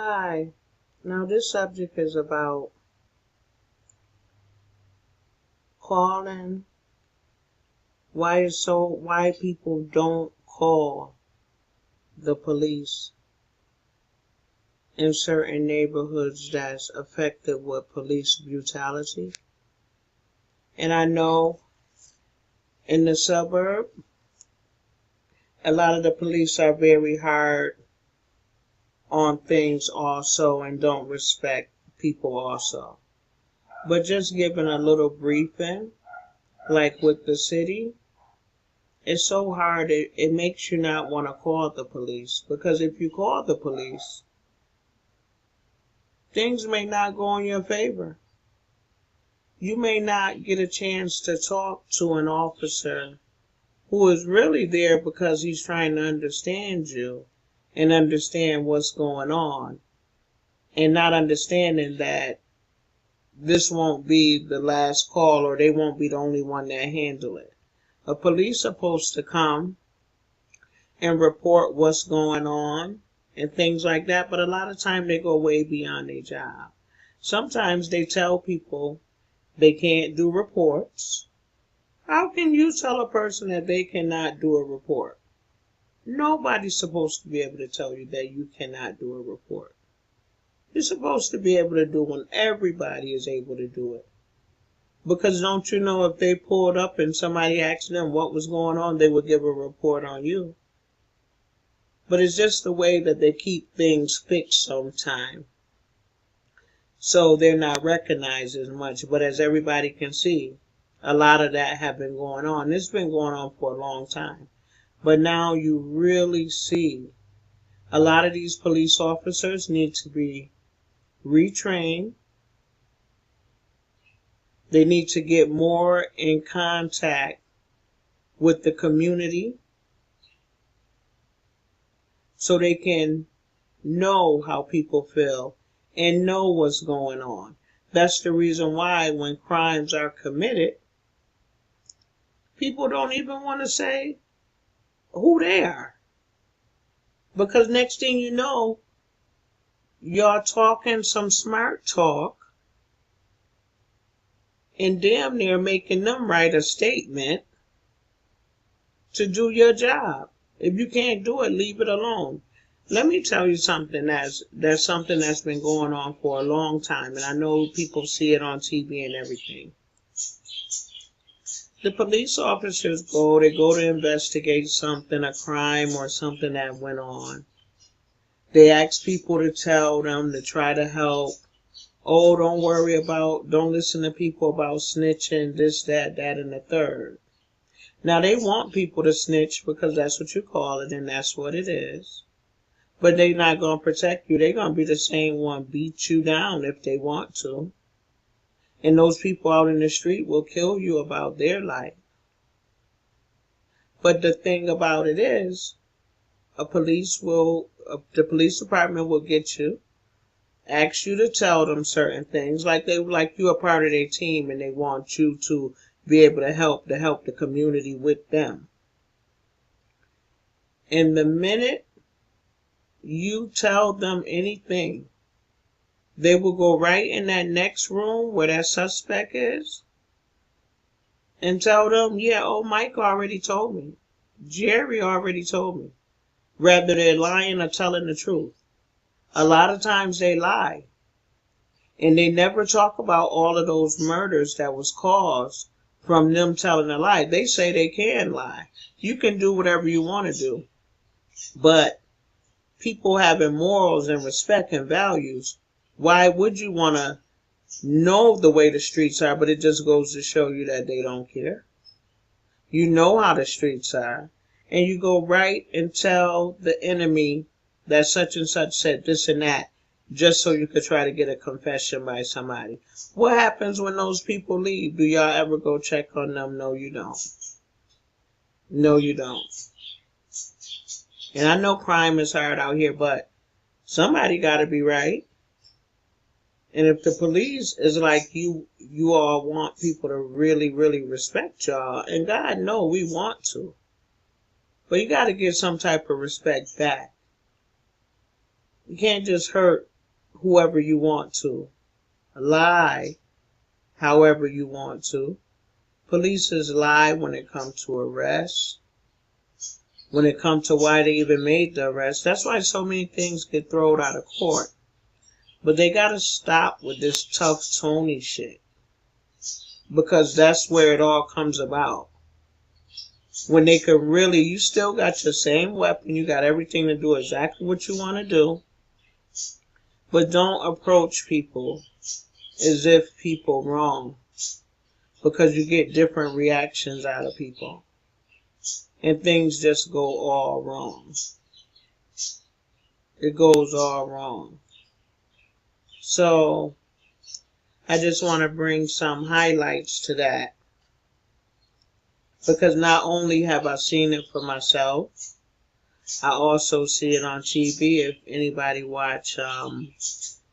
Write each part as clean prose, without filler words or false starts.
Hi. Now this subject is about calling, why people don't call the police in certain neighborhoods that's affected with police brutality. And I know in the suburb, a lot of the police are very hard on things also and don't respect people also. But just giving a little briefing, like with the city, it's so hard, it makes you not want to call the police. Because if you call the police, things may not go in your favor. You may not get a chance to talk to an officer who is really there because he's trying to understand you and understand what's going on, and not understanding that this won't be the last call or they won't be the only one that handle it. A police supposed to come and report what's going on and things like that, but a lot of time they go way beyond their job. Sometimes they tell people they can't do reports. How can you tell a person that they cannot do a report? Nobody's supposed to be able to tell you that you cannot do a report. You're supposed to be able to do when everybody is able to do it. Because don't you know, if they pulled up and somebody asked them what was going on, they would give a report on you. But it's just the way that they keep things fixed sometimes. So they're not recognized as much. But as everybody can see, a lot of that have been going on. It's been going on for a long time. But now you really see a lot of these police officers need to be retrained. They need to get more in contact with the community so they can know how people feel and know what's going on. That's the reason why when crimes are committed, people don't even want to say who they are. Because next thing you know, you're talking some smart talk and damn near making them write a statement to do your job. If you can't do it, leave it alone. Let me tell you something that's something that's been going on for a long time, and I know people see it on TV and everything. The police officers they go to investigate something, a crime or something that went on. They ask people to tell them, to try to help. Oh, don't listen to people about snitching, this, that, and the third. Now, they want people to snitch because that's what you call it, and that's what it is. But they're not going to protect you. They're going to be the same one beat you down if they want to. And those people out in the street will kill you about their life. But the thing about it is, the police department will get you, ask you to tell them certain things, like you are part of their team and they want you to be able to help the community with them. And the minute you tell them anything, they will go right in that next room where that suspect is and tell them, yeah, oh, Mike already told me. Jerry already told me. Rather they're lying or telling the truth. A lot of times they lie. And they never talk about all of those murders that was caused from them telling a lie. They say they can lie. You can do whatever you want to do. But people having morals and respect and values, why would you want to know the way the streets are? But it just goes to show you that they don't care. You know how the streets are. And you go right and tell the enemy that such and such said this and that, just so you could try to get a confession by somebody. What happens when those people leave? Do y'all ever go check on them? No, you don't. No, you don't. And I know crime is hard out here, but somebody got to be right. And if the police is like you all want people to really, really respect y'all, and God know we want to. But you got to get some type of respect back. You can't just hurt whoever you want to, lie however you want to. Police lie when it comes to arrests, when it comes to why they even made the arrest. That's why so many things get thrown out of court. But they gotta stop with this tough Tony shit, because that's where it all comes about. When they could really, you still got your same weapon, you got everything to do exactly what you want to do, but don't approach people as if people wrong, because you get different reactions out of people, and things just go all wrong. It goes all wrong. So, I just want to bring some highlights to that, because not only have I seen it for myself, I also see it on TV. If anybody watch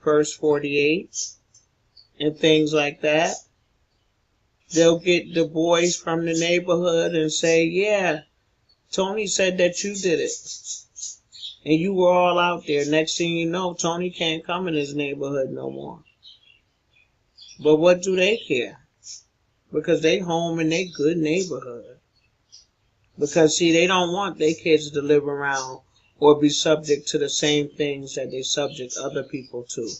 First 48 and things like that, they'll get the boys from the neighborhood and say, yeah, Tony said that you did it. And you were all out there. Next thing you know, Tony can't come in his neighborhood no more. But what do they care? Because they home in their good neighborhood. Because, see, they don't want their kids to live around or be subject to the same things that they subject other people to.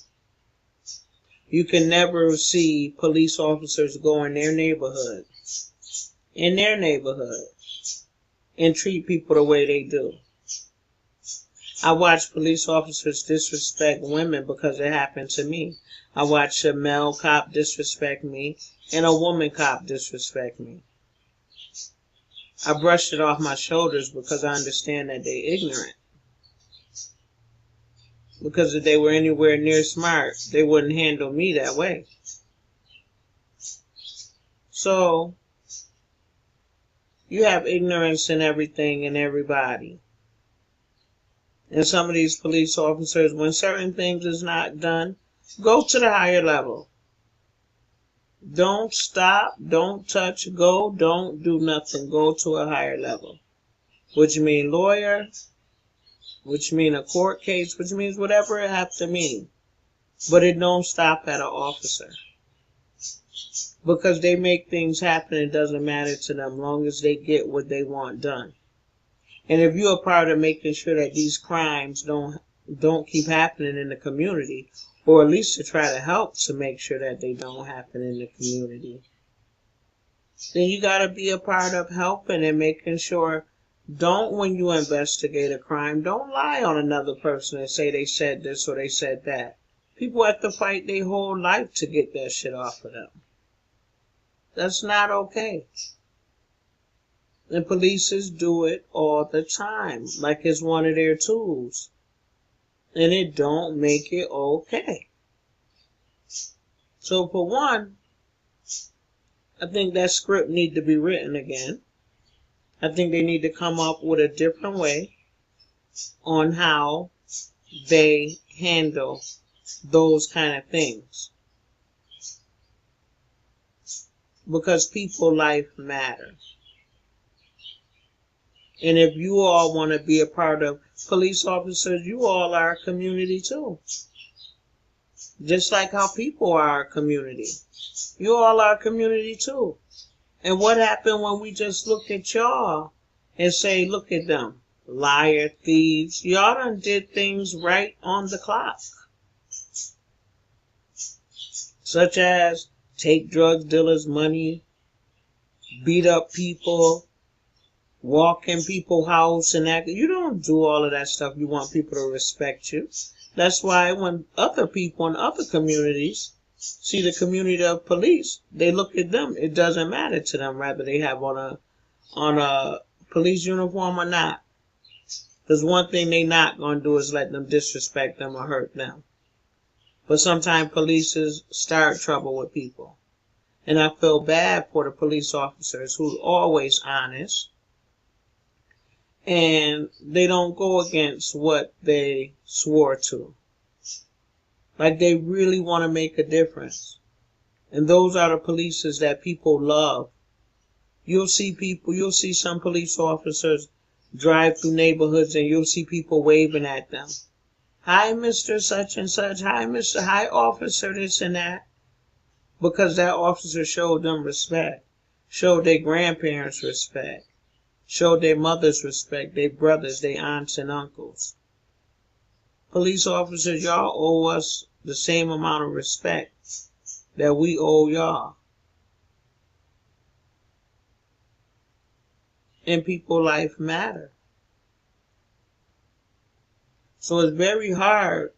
You can never see police officers go in their neighborhood, and treat people the way they do. I watch police officers disrespect women because it happened to me. I watch a male cop disrespect me and a woman cop disrespect me. I brushed it off my shoulders because I understand that they're ignorant. Because if they were anywhere near smart, they wouldn't handle me that way. So, you have ignorance in everything and everybody. And some of these police officers, when certain things is not done, go to the higher level. Don't stop, don't touch, don't do nothing. Go to a higher level. Which means lawyer, which means a court case, which means whatever it have to mean. But it don't stop at an officer. Because they make things happen, it doesn't matter to them, long as they get what they want done. And if you're a part of making sure that these crimes don't keep happening in the community, or at least to try to help to make sure that they don't happen in the community, then you got to be a part of helping and making sure. Don't, when you investigate a crime, don't lie on another person and say they said this or they said that. People have to fight their whole life to get that shit off of them. That's not okay. And police do it all the time, like it's one of their tools. And it don't make it okay. So for one, I think that script need to be written again. I think they need to come up with a different way on how they handle those kind of things. Because people's life matters. And if you all want to be a part of police officers, you all are a community too. Just like how people are a community. You all are a community too. And what happened when we just look at y'all and say, look at them, liar, thieves. Y'all done did things right on the clock. Such as take drug dealers' money, beat up people, walk in people's house and act. You don't do all of that stuff. You want people to respect you. That's why when other people in other communities see the community of police, they look at them. It doesn't matter to them whether they have on a police uniform or not. Because one thing they not going to do is let them disrespect them or hurt them. But sometimes police start trouble with people. And I feel bad for the police officers who's always honest. And they don't go against what they swore to. Like they really want to make a difference. And those are the polices that people love. You'll see some police officers drive through neighborhoods and you'll see people waving at them. Hi, Mr. Such and Such. Hi, Officer this and that. Because that officer showed them respect. Showed their grandparents respect. Showed their mothers respect. Their brothers, their aunts and uncles. Police officers, y'all owe us the same amount of respect that we owe y'all. And people's life matter. So it's very hard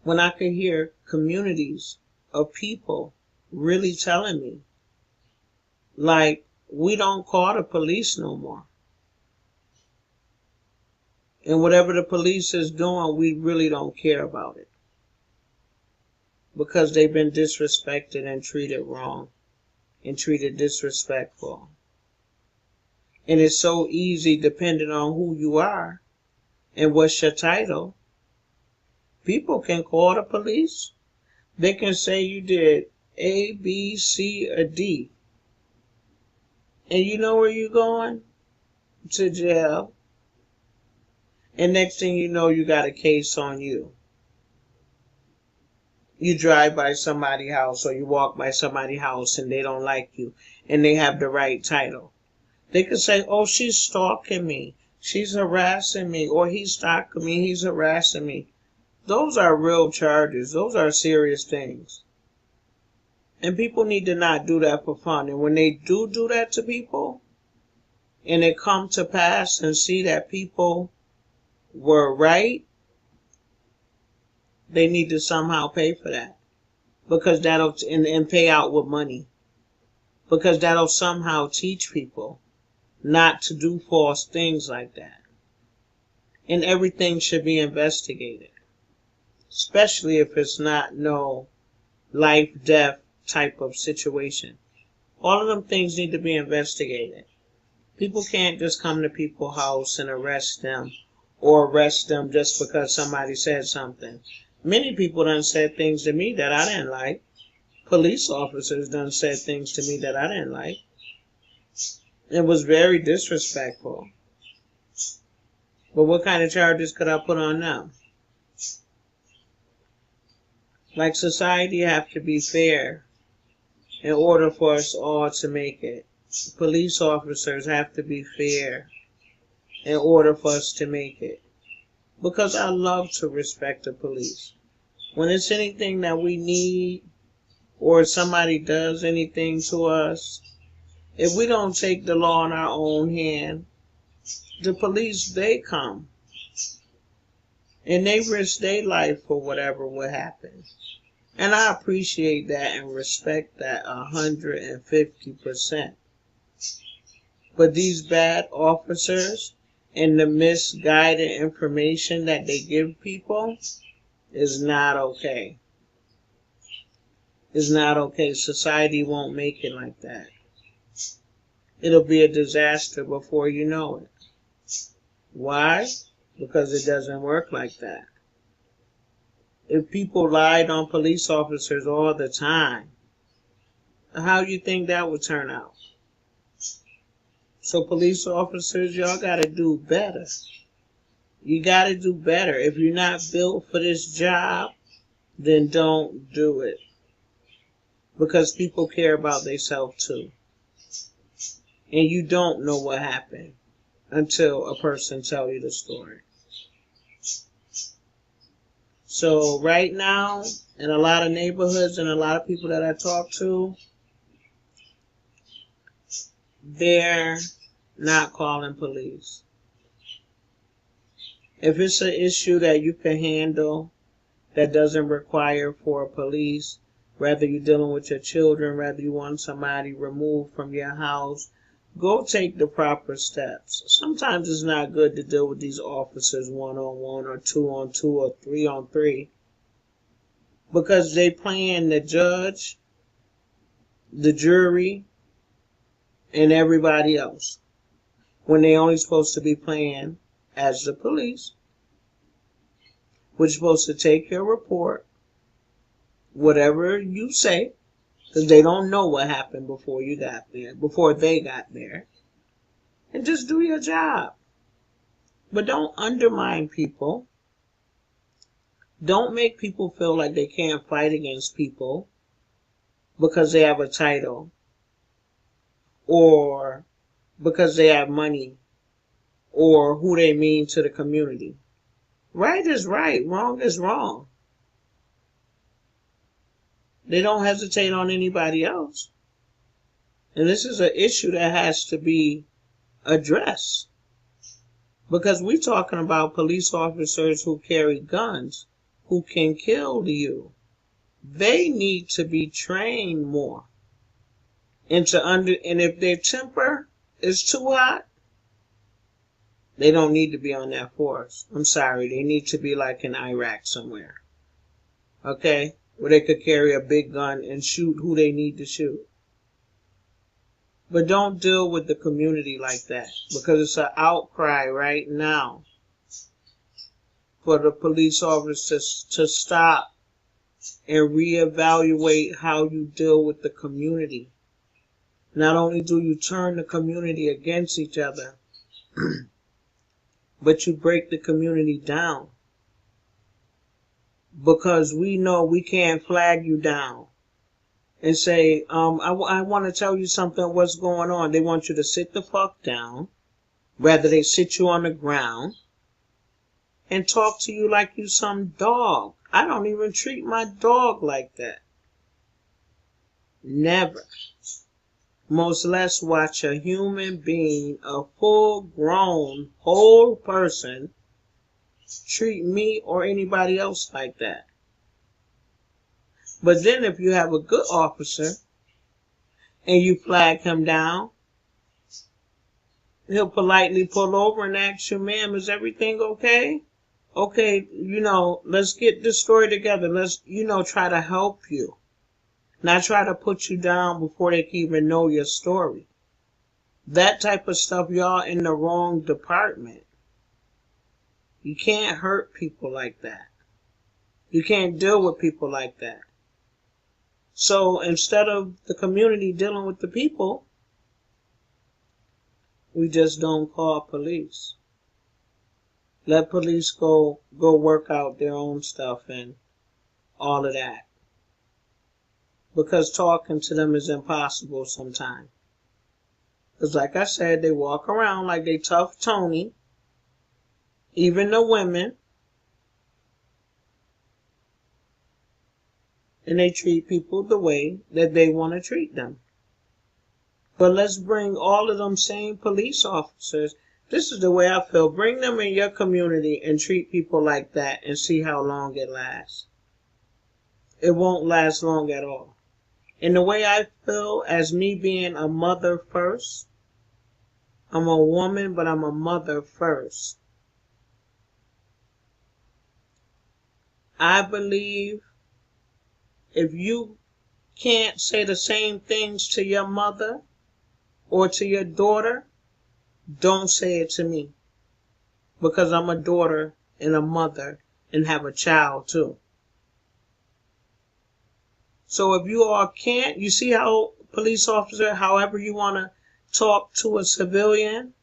when I can hear communities of people really telling me, like, we don't call the police no more. And whatever the police is doing, we really don't care about it. Because they've been disrespected and treated wrong and treated disrespectful. And it's so easy, depending on who you are and what's your title. People can call the police. They can say you did A, B, C, or D. And you know where you're going? To jail. And next thing you know, you got a case on you. You drive by somebody's house or you walk by somebody's house and they don't like you and they have the right title. They could say, oh, she's stalking me. She's harassing me. Or he's stalking me. He's harassing me. Those are real charges. Those are serious things. And people need to not do that for fun. And when they do that to people, and it come to pass and see that people were right, they need to somehow pay for that. Because that'll, and pay out with money. Because that'll somehow teach people not to do false things like that. And everything should be investigated. Especially if it's not no life, death type of situation. All of them things need to be investigated. People can't just come to people's house and arrest them, or arrest them just because somebody said something. Many people done said things to me that I didn't like. Police officers done said things to me that I didn't like. It was very disrespectful. But what kind of charges could I put on them? Like, society have to be fair in order for us all to make it. Police officers have to be fair in order for us to make it. Because I love to respect the police. When it's anything that we need, or somebody does anything to us, if we don't take the law in our own hand, the police, they come. And they risk their life for whatever will happen. And I appreciate that and respect that 150%. But these bad officers and the misguided information that they give people is not okay. It's not okay. Society won't make it like that. It'll be a disaster before you know it. Why? Because it doesn't work like that. If people lied on police officers all the time, how do you think that would turn out? So police officers, y'all gotta do better. You gotta do better. If you're not built for this job, then don't do it. Because people care about themselves too. And you don't know what happened until a person tells you the story. So right now, in a lot of neighborhoods and a lot of people that I talk to, they're not calling police. If it's an issue that you can handle that doesn't require for police, whether you're dealing with your children, whether you want somebody removed from your house, go take the proper steps. Sometimes it's not good to deal with these officers one-on-one or two-on-two or three-on-three, because they playing the judge, the jury, and everybody else, when they only supposed to be playing as the police, which is supposed to take your report, whatever you say, because they don't know what happened before you got there, before they got there, and just do your job. But don't undermine people Don't make people feel like they can't fight against people because they have a title or because they have money or who they mean to the community. Right is right, wrong is wrong. They don't hesitate on anybody else. And this is an issue that has to be addressed. Because we're talking about police officers who carry guns, who can kill you. They need to be trained more. And if their temper is too hot, they don't need to be on that force. I'm sorry, they need to be like in Iraq somewhere. Okay? Where they could carry a big gun and shoot who they need to shoot. But don't deal with the community like that, because it's an outcry right now for the police officers to stop and reevaluate how you deal with the community. Not only do you turn the community against each other, but you break the community down. Because we know we can't flag you down and say, I want to tell you something, what's going on. They want you to sit the fuck down. Rather, they sit you on the ground and talk to you like you some dog. I don't even treat my dog like that. Never. Most less watch a human being, a full-grown, whole person, treat me or anybody else like that. But then if you have a good officer and you flag him down, he'll politely pull over and ask you, ma'am, is everything okay? Okay, let's get this story together. Let's, try to help you. Not try to put you down before they can even know your story. That type of stuff, y'all in the wrong department. You can't hurt people like that. You can't deal with people like that. So instead of the community dealing with the people, we just don't call police. Let police go work out their own stuff and all of that. Because talking to them is impossible sometimes. Because like I said, they walk around like they tough Tony. Even the women. And they treat people the way that they want to treat them. But let's bring all of them same police officers. This is the way I feel. Bring them in your community and treat people like that and see how long it lasts. It won't last long at all. And the way I feel, as me being a mother first, I'm a woman, but I'm a mother first. I believe if you can't say the same things to your mother or to your daughter, don't say it to me. Because I'm a daughter and a mother and have a child too. So if you all can't, you see how police officer, however you want to talk to a civilian,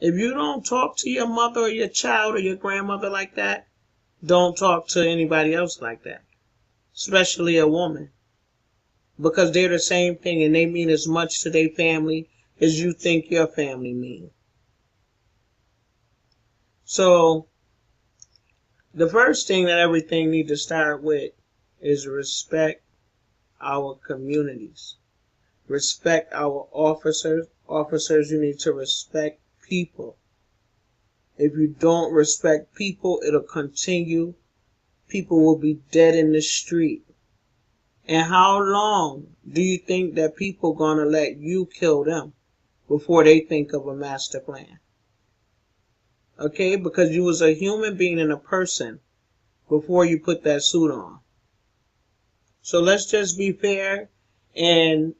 if you don't talk to your mother or your child or your grandmother like that, don't talk to anybody else like that. Especially a woman. Because they're the same thing and they mean as much to their family as you think your family mean. So, the first thing that everything needs to start with is respect our communities. Respect our officers. Officers, you need to respect people. If you don't respect people, it'll continue. People will be dead in the street. And how long do you think that people gonna let you kill them before they think of a master plan? Okay, because you was a human being and a person before you put that suit on. So let's just be fair, and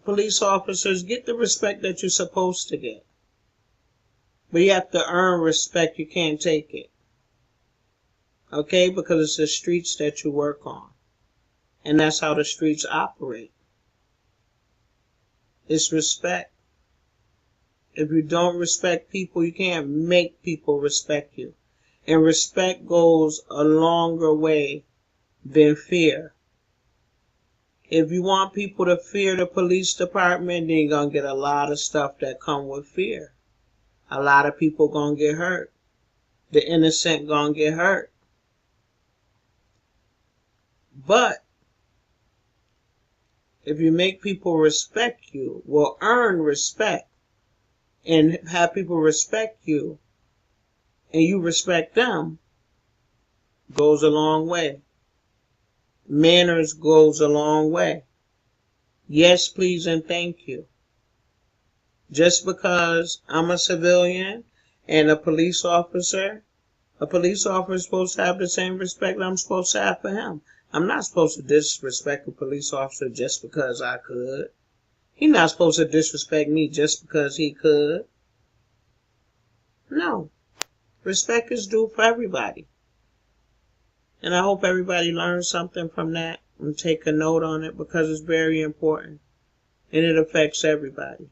police officers, get the respect that you're supposed to get. But you have to earn respect. You can't take it. Okay, because it's the streets that you work on. And that's how the streets operate. It's respect. If you don't respect people, you can't make people respect you. And respect goes a longer way than fear. If you want people to fear the police department, then you're going to get a lot of stuff that come with fear. A lot of people going to get hurt. The innocent going to get hurt. But if you make people respect you, will earn respect, and have people respect you, and you respect them, goes a long way. Manners goes a long way. Yes, please, and thank you. Just because I'm a civilian and a police officer is supposed to have the same respect I'm supposed to have for him. I'm not supposed to disrespect a police officer just because I could. He's not supposed to disrespect me just because he could. No. Respect is due for everybody. And I hope everybody learns something from that and take a note on it, because it's very important. And it affects everybody.